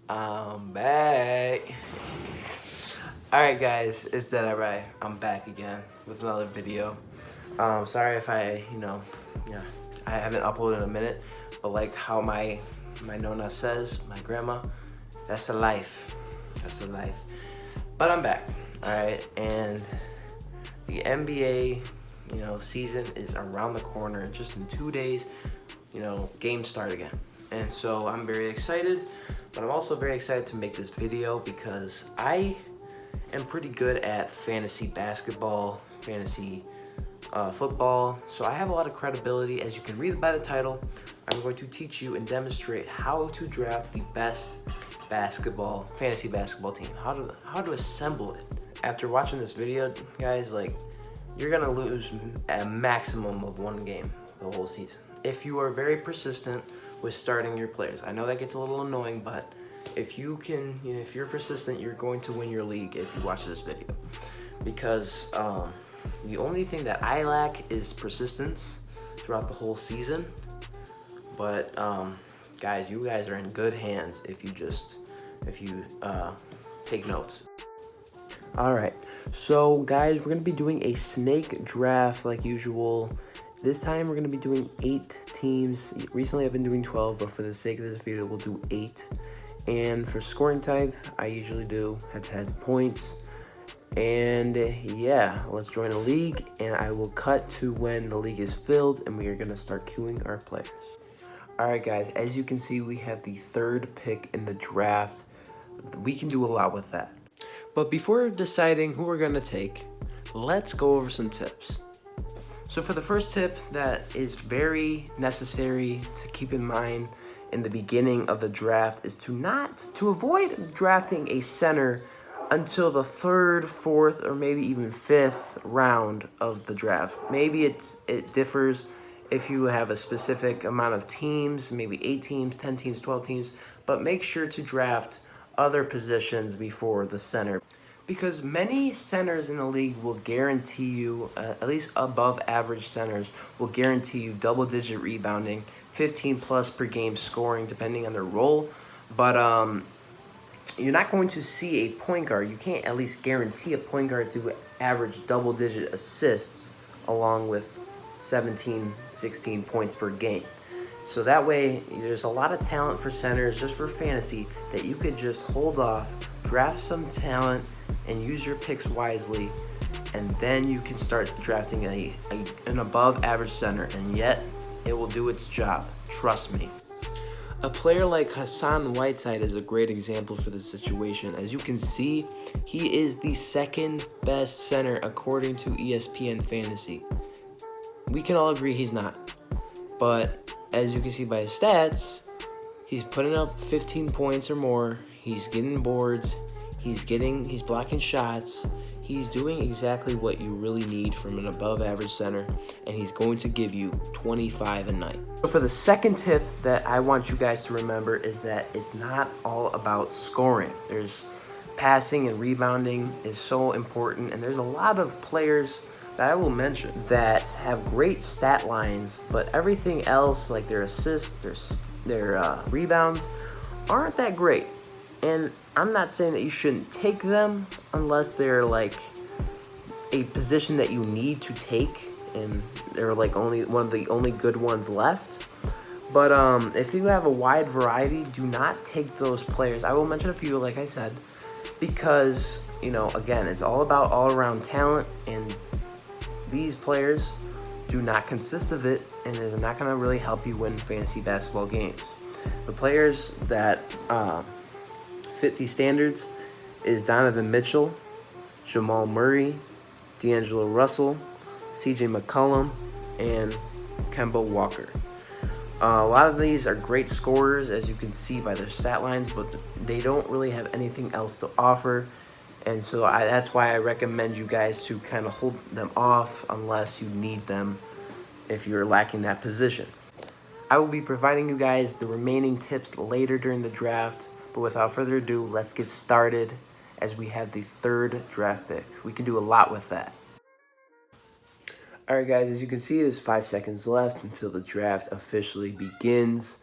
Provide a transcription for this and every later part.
I'm back. Alright guys, it's Dead Right. I'm back again with another video. Sorry if I haven't uploaded in a minute, but like how my nonna says, my grandma, that's the life. That's the life. But I'm back. Alright, and the NBA, season is around the corner. Just in 2 days, games start again. And so I'm very excited, but I'm also very excited to make this video because I am pretty good at fantasy basketball, fantasy football. So I have a lot of credibility. As you can read by the title, I'm going to teach you and demonstrate how to draft the best fantasy basketball team, how to assemble it. After watching this video, guys, you're gonna lose a maximum of 1 game the whole season if you are very persistent with starting your players. I know that gets a little annoying, but if you're persistent, you're going to win your league if you watch this video. Because the only thing that I lack is persistence throughout the whole season. But guys, you guys are in good hands if you take notes. All right, so guys, we're gonna be doing a snake draft like usual. This time we're gonna be doing 8 teams. Recently I've been doing 12, but for the sake of this video, we'll do 8. And for scoring type, I usually do head-to-head points. And yeah, let's join a league, and I will cut to when the league is filled, and we are gonna start queuing our players. All right, guys, as you can see, we have the 3rd pick in the draft. We can do a lot with that. But before deciding who we're gonna take, let's go over some tips. So for the first tip that is very necessary to keep in mind in the beginning of the draft is to avoid drafting a center until the 3rd, 4th, or maybe even 5th round of the draft. Maybe it differs if you have a specific amount of teams, maybe 8 teams, 10 teams, 12 teams, but make sure to draft other positions before the center, because many centers in the league will guarantee you, at least above average centers, will guarantee you double-digit rebounding, 15 plus per game scoring, depending on their role. But you're not going to see a point guard. You can't at least guarantee a point guard to average double-digit assists along with 17, 16 points per game. So that way, there's a lot of talent for centers, just for fantasy, that you could just hold off, draft some talent, and use your picks wisely, and then you can start drafting an above average center, and yet it will do its job. Trust me. A player like Hassan Whiteside is a great example for this situation. As you can see, he is the 2nd best center according to ESPN Fantasy. We can all agree he's not, but as you can see by his stats, he's putting up 15 points or more. He's getting boards. He's blocking shots. He's doing exactly what you really need from an above average center, and he's going to give you 25 a night. So for the second tip that I want you guys to remember is that it's not all about scoring. There's passing and rebounding is so important, and there's a lot of players that I will mention that have great stat lines, but everything else, like their assists, their rebounds, aren't that great. And I'm not saying that you shouldn't take them unless they're like a position that you need to take and they're like only one of the only good ones left. But if you have a wide variety, do not take those players. I will mention a few, like I said, because, again, it's all about all-around talent, and these players do not consist of it, and they're not going to really help you win fantasy basketball games. The players that fit these standards is Donovan Mitchell, Jamal Murray, D'Angelo Russell, CJ McCollum, and Kemba Walker. A lot of these are great scorers, as you can see by their stat lines, but they don't really have anything else to offer. And so that's why I recommend you guys to kind of hold them off unless you need them if you're lacking that position. I will be providing you guys the remaining tips later during the draft, but without further ado, let's get started as we have the 3rd draft pick. We can do a lot with that. All right, guys, as you can see, there's 5 seconds left until the draft officially begins.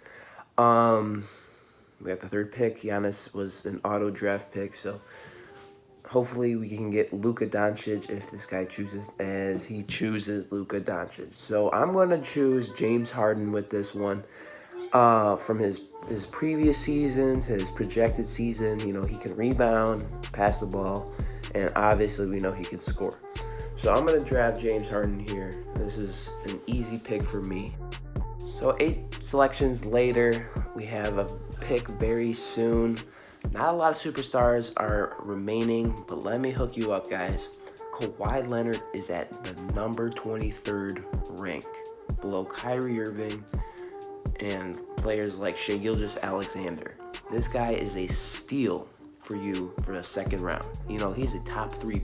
We got the third pick. Giannis was an auto draft pick, so hopefully we can get Luka Doncic if this guy chooses, as he chooses Luka Doncic. So I'm going to choose James Harden with this one. From his previous season to his projected season, he can rebound, pass the ball, and obviously we know he can score. So I'm going to draft James Harden here. This is an easy pick for me. So 8 selections later, we have a pick very soon. Not a lot of superstars are remaining, but let me hook you up, guys. Kawhi Leonard is at the number 23rd rank, below Kyrie Irving and players like Shai Gilgeous-Alexander. This guy is a steal for you for the second round. He's a top 3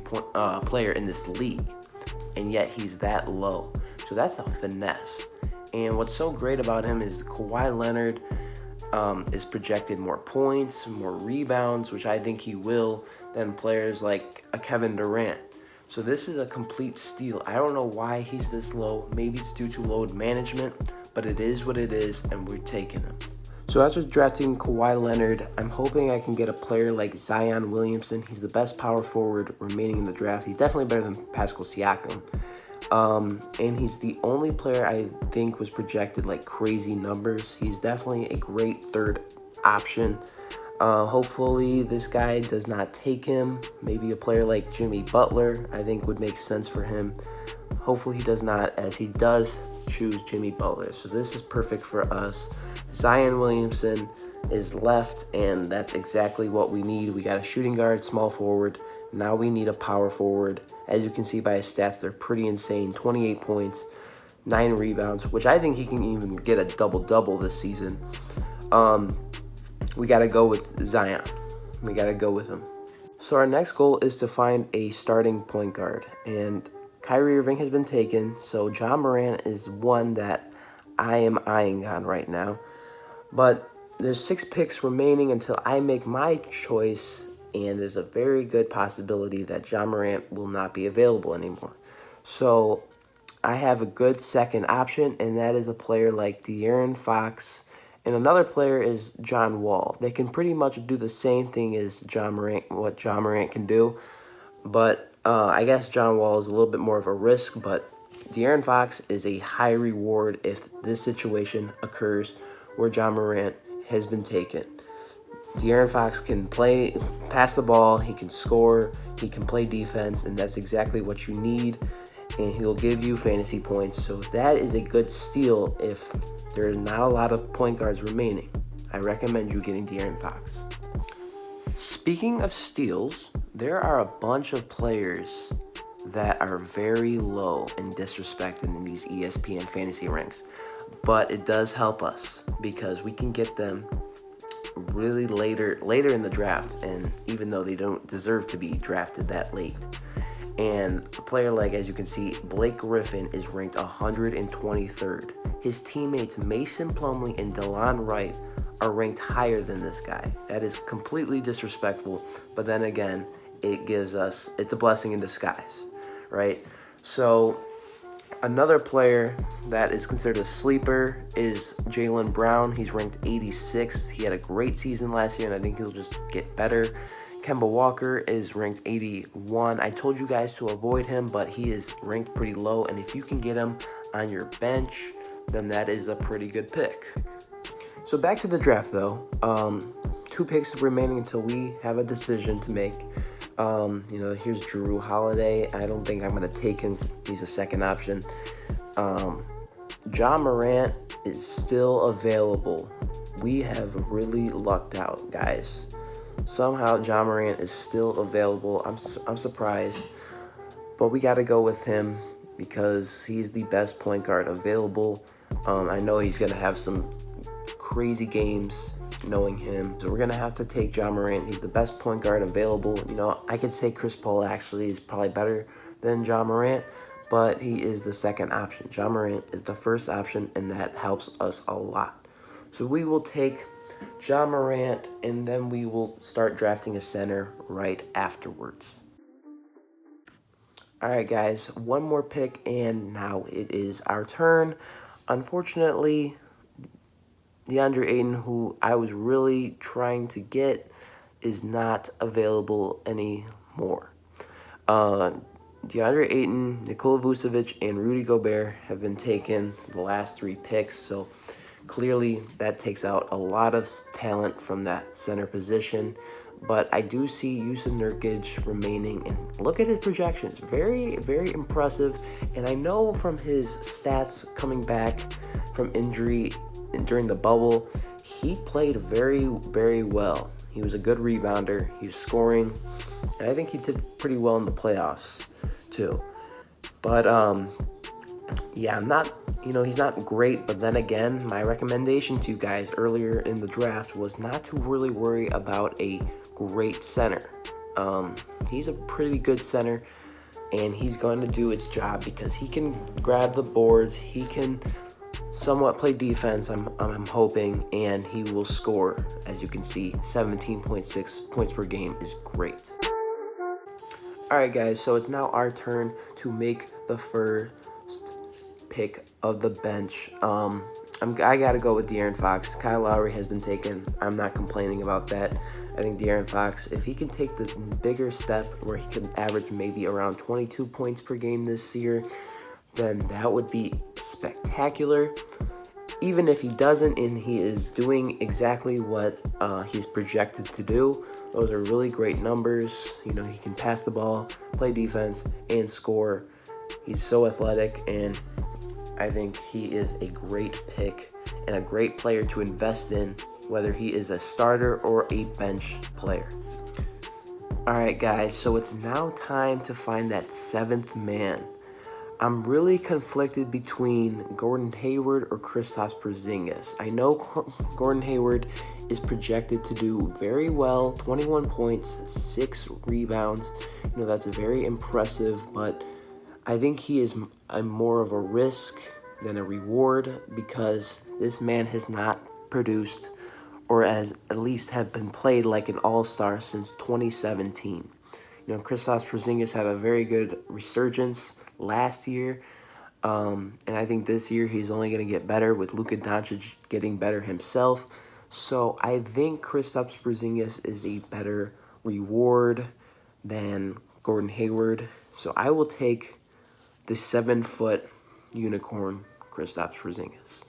player in this league, and yet he's that low. So that's a finesse. And what's so great about him is Kawhi Leonard is projected more points, more rebounds, which I think he will, than players like a Kevin Durant. So this is a complete steal. I don't know why he's this low. Maybe it's due to load management, but it is what it is, and we're taking him. So after drafting Kawhi Leonard, I'm hoping I can get a player like Zion Williamson. He's the best power forward remaining in the draft. He's definitely better than Pascal Siakam. And he's the only player I think was projected like crazy numbers. He's definitely a great third option. Hopefully this guy does not take him. Maybe a player like Jimmy Butler, I think, would make sense for him. Hopefully he does not, as he does choose Jimmy Butler. So this is perfect for us. Zion Williamson is left, and that's exactly what we need. We got a shooting guard, small forward. Now we need a power forward. As you can see by his stats, they're pretty insane. 28 points, 9 rebounds, which I think he can even get a double-double this season. We got to go with Zion. We got to go with him. So our next goal is to find a starting point guard. And Kyrie Irving has been taken, so Ja Morant is one that I am eyeing on right now. But there's 6 picks remaining until I make my choice, and there's a very good possibility that Ja Morant will not be available anymore. So I have a good second option, and that is a player like De'Aaron Fox, and another player is John Wall. They can pretty much do the same thing as Ja Morant, what Ja Morant can do, but I guess John Wall is a little bit more of a risk, but De'Aaron Fox is a high reward if this situation occurs where Ja Morant has been taken. De'Aaron Fox can pass the ball, he can score, he can play defense, and that's exactly what you need, and he'll give you fantasy points. So that is a good steal if there are not a lot of point guards remaining. I recommend you getting De'Aaron Fox. Speaking of steals, there are a bunch of players that are very low and disrespected in these ESPN fantasy ranks, but it does help us because we can get them really later in the draft, and even though they don't deserve to be drafted that late. And a player like, as you can see, Blake Griffin is ranked 123rd. His teammates Mason Plumlee and DeLon Wright are ranked higher than this guy. That is completely disrespectful, but then again, it's a blessing in disguise, right? So another player that is considered a sleeper is Jalen Brown. He's ranked 86th. He had a great season last year, and I think he'll just get better. Kemba Walker is ranked 81. I told you guys to avoid him, but he is ranked pretty low, and if you can get him on your bench, then that is a pretty good pick. So back to the draft, though. 2 picks remaining until we have a decision to make. Here's Jrue Holiday. I don't think I'm going to take him. He's a second option. Ja Morant is still available. We have really lucked out, guys. Somehow Ja Morant is still available. I'm surprised, but we got to go with him because he's the best point guard available. I know he's going to have some crazy games knowing him. So we're going to have to take Ja Morant. He's the best point guard available. I could say Chris Paul actually is probably better than Ja Morant, but he is the second option. Ja Morant is the first option, and that helps us a lot. So we will take Ja Morant, and then we will start drafting a center right afterwards. All right, guys, one more pick, and now it is our turn. Unfortunately, DeAndre Ayton, who I was really trying to get, is not available anymore. DeAndre Ayton, Nikola Vucevic, and Rudy Gobert have been taken the last 3 picks, so clearly that takes out a lot of talent from that center position. But I do see Yusuf Nurkic remaining, and look at his projections. Very, very impressive. And I know from his stats coming back from injury during the bubble, he played very, very well. He was a good rebounder. He was scoring. And I think he did pretty well in the playoffs too. But yeah, I'm not, he's not great. But then again, my recommendation to you guys earlier in the draft was not to really worry about a great center. He's a pretty good center, and he's going to do its job because he can grab the boards. He can somewhat play defense, I'm hoping, and he will score. As you can see, 17.6 points per game is great. All right, guys, so it's now our turn to make the first pick of the bench. I got to go with De'Aaron Fox. Kyle Lowry has been taken. I'm not complaining about that. I think De'Aaron Fox, if he can take the bigger step where he can average maybe around 22 points per game this year, then that would be spectacular. Even if he doesn't and he is doing exactly what he's projected to do, those are really great numbers. He can pass the ball, play defense, and score. He's so athletic, and I think he is a great pick and a great player to invest in, whether he is a starter or a bench player. All right, guys, so it's now time to find that 7th man. I'm really conflicted between Gordon Hayward or Kristaps Porzingis. I know Gordon Hayward is projected to do very well, 21 points, 6 rebounds. That's very impressive, but I think he is more of a risk than a reward because this man has not produced or as at least have been played like an all-star since 2017. Kristaps Porzingis had a very good resurgence last year, and I think this year he's only going to get better with Luka Doncic getting better himself. So I think Kristaps Porzingis is a better reward than Gordon Hayward. So I will take the 7-foot unicorn, Kristaps Porzingis.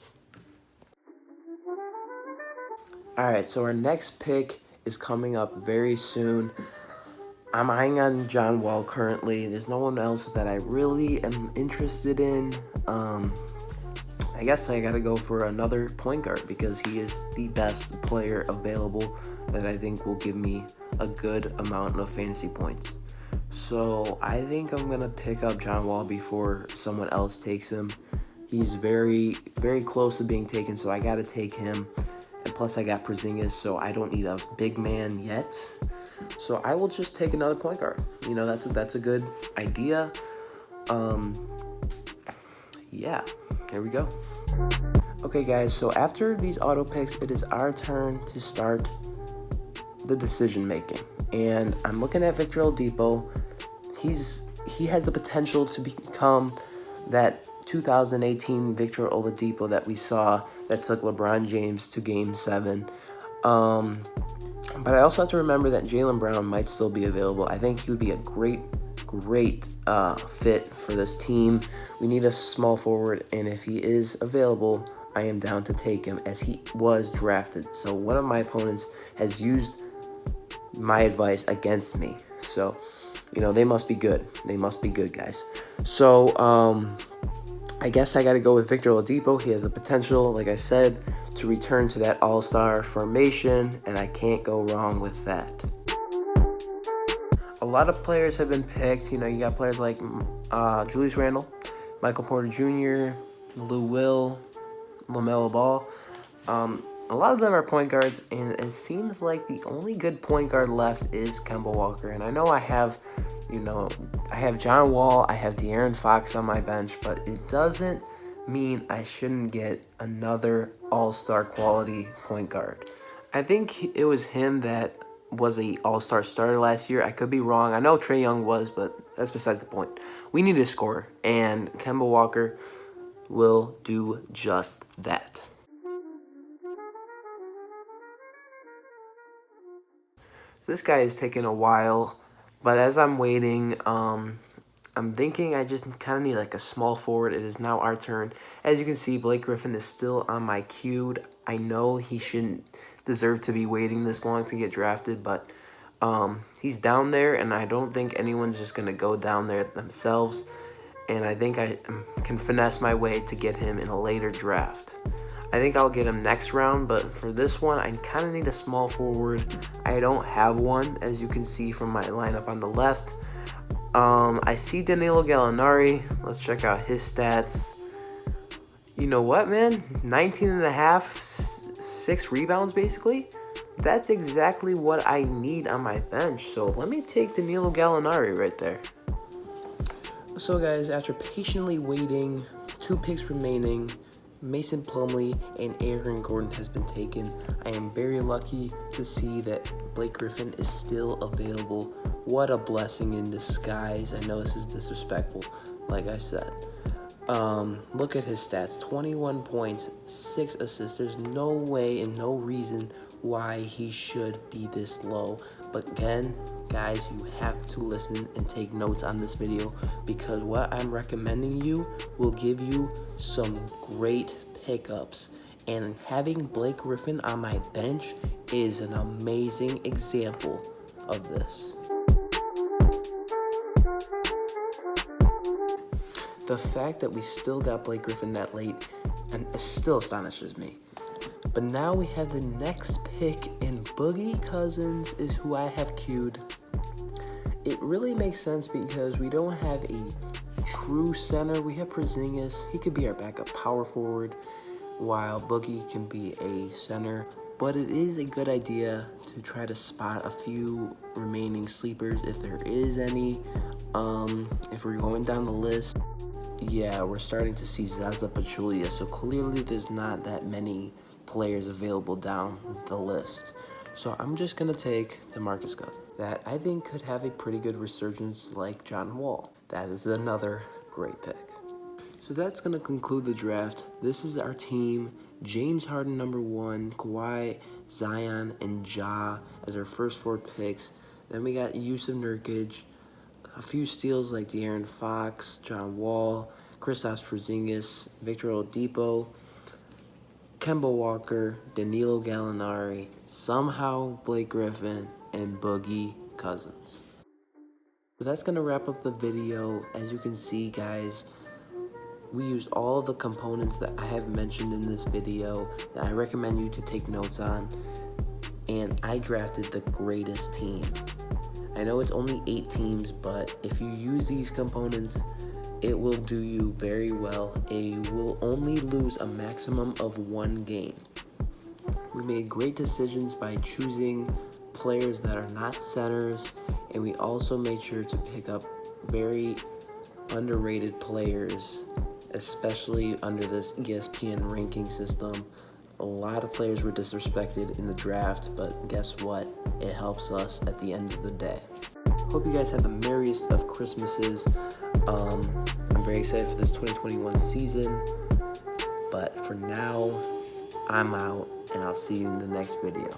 All right, so our next pick is coming up very soon. I'm eyeing on John Wall currently. There's no one else that I really am interested in. I guess I got to go for another point guard because he is the best player available that I think will give me a good amount of fantasy points. So I think I'm going to pick up John Wall before someone else takes him. He's very, very close to being taken, so I got to take him. And plus I got Porzingis, so I don't need a big man yet. So I will just take another point guard. That's a good idea. Yeah, here we go. Okay, guys, so after these auto picks, it is our turn to start the decision making. And I'm looking at Victor Oladipo. He has the potential to become that 2018 Victor Oladipo that we saw that took LeBron James to Game 7. But I also have to remember that Jalen Brown might still be available. I think he would be a great fit for this team. We need a small forward, and if he is available, I am down to take him as he was drafted. So one of my opponents has used my advice against me. So, they must be good. They must be good, guys. So, I guess I got to go with Victor Oladipo. He has the potential, like I said, to return to that all-star formation, and I can't go wrong with that. A lot of players have been picked. You got players like Julius Randle, Michael Porter Jr., Lou Will, LaMelo Ball. A lot of them are point guards, and it seems like the only good point guard left is Kemba Walker. And I know I have John Wall, I have De'Aaron Fox on my bench, but it doesn't mean I shouldn't get another all-star quality point guard. I think it was him that was a all-star starter last year. I could be wrong. I know Trae Young was, but that's besides the point. We need a scorer, and Kemba Walker will do just that. This guy is taking a while, but as I'm waiting, I'm thinking I just kind of need like a small forward. It is now our turn. As you can see, Blake Griffin is still on my queued. I know he shouldn't deserve to be waiting this long to get drafted, but he's down there, and I don't think anyone's just going to go down there themselves. And I think I can finesse my way to get him in a later draft. I think I'll get him next round, but for this one, I kind of need a small forward. I don't have one, as you can see from my lineup on the left. I see Danilo Gallinari. Let's check out his stats. You know what, man? 19 and a half, 6 rebounds, basically. That's exactly what I need on my bench. So let me take Danilo Gallinari right there. So guys, after patiently waiting, 2 picks remaining, Mason Plumlee and Aaron Gordon has been taken. I am very lucky to see that Blake Griffin is still available. What a blessing in disguise. I know this is disrespectful, like I said. Look at his stats, 21 points, 6 assists. There's no way and no reason why he should be this low. But again, guys, you have to listen and take notes on this video, because what I'm recommending you will give you some great pickups. And having Blake Griffin on my bench is an amazing example of this. The fact that we still got Blake Griffin that late and it still astonishes me. But now we have the next pick, and Boogie Cousins is who I have queued. It really makes sense because we don't have a true center. We have Zingis. He could be our backup power forward, while Boogie can be a center. But it is a good idea to try to spot a few remaining sleepers if there is any. If we're going down the list, yeah, we're starting to see Zaza Pachulia. So clearly there's not that many players available down the list. So I'm just going to take DeMarcus Cousins, that I think could have a pretty good resurgence like John Wall. That is another great pick. So that's going to conclude the draft. This is our team. James Harden number 1, Kawhi, Zion, and Ja as our first 4 picks. Then we got Yusuf Nurkic, a few steals like De'Aaron Fox, John Wall, Kristaps Porzingis, Victor Oladipo, Kemba Walker, Danilo Gallinari, somehow Blake Griffin, and Boogie Cousins. So that's going to wrap up the video. As you can see, guys, we used all the components that I have mentioned in this video that I recommend you to take notes on, and I drafted the greatest team. I know it's only 8 teams, but if you use these components, it will do you very well, and you will only lose a maximum of 1 game. We made great decisions by choosing players that are not centers, and we also made sure to pick up very underrated players, especially under this ESPN ranking system. A lot of players were disrespected in the draft, but guess what? It helps us at the end of the day. Hope you guys have the merriest of Christmases. I'm very excited for this 2021 season, but for now, I'm out, and I'll see you in the next video.